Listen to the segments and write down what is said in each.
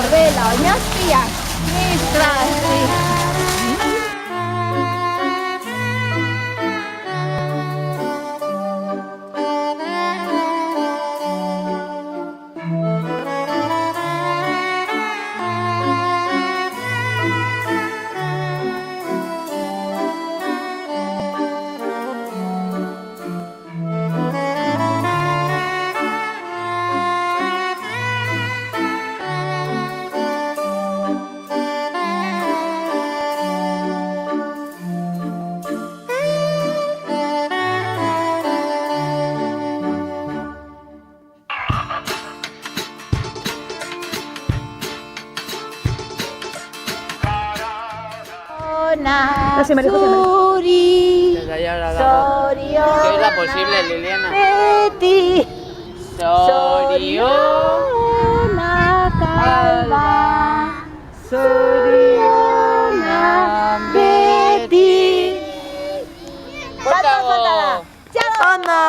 Gorbela, oinazpiak, mistras, Zuri, Zoriona, ¿Qué es la posible, Liliana? Beti, Zoriona, Kalba, Zoriona, Beti. Falta. Ondo!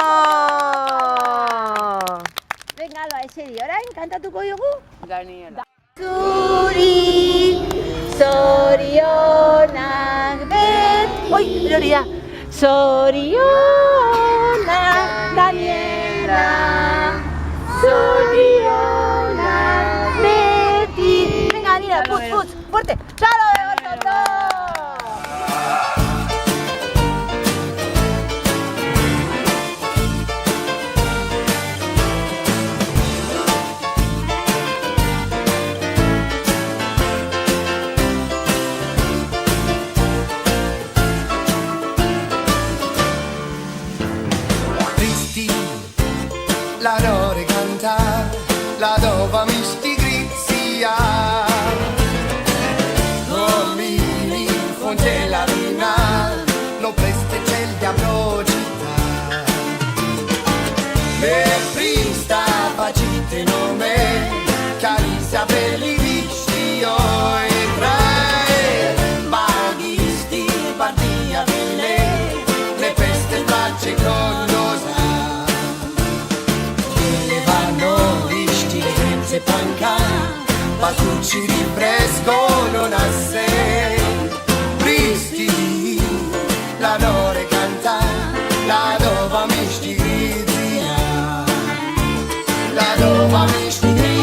Venga, alba, eseri, orain, kantatuko dugu? Daniela. Zuri, Zorionak beti. Oi, hori da. Zorionak, Daniela. Zorionak beti. Venga, Daniela, putz, fuerte. Txalo, egotondo! La dore canta, la dova mistigrizia. Domini fonte la vina, lo preste c'è il diavolo città. Le prista facite nome, caricia belli visti oi trae. Maghisti partia vile, le peste pace con panca, patucci di fresco non ha sé. Tristi, la nore canta, la dova mistigrizia, la dova mistigrizia.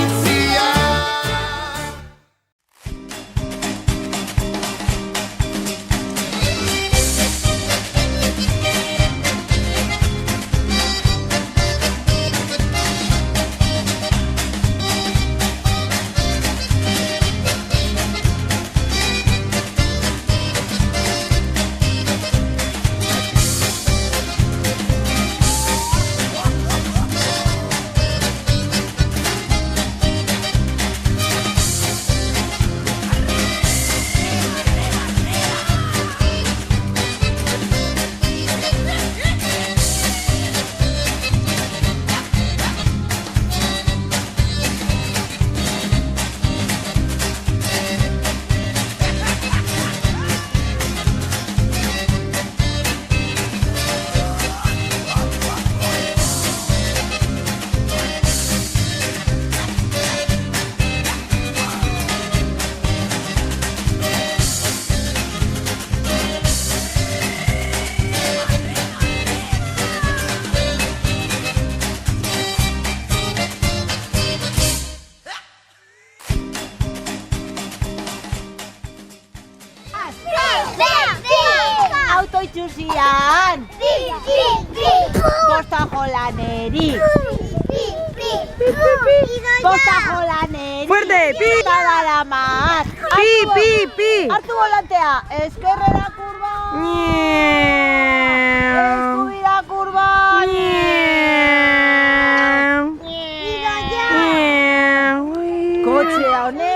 Autoitxusian! Bosta jolaneri! Bosta jolaneri! Fuerte! Pi! Badaramat! Pi, pi, pi! Hartu volantea! Eskerrera kurba! Eskubira kurba! Kotxea honek!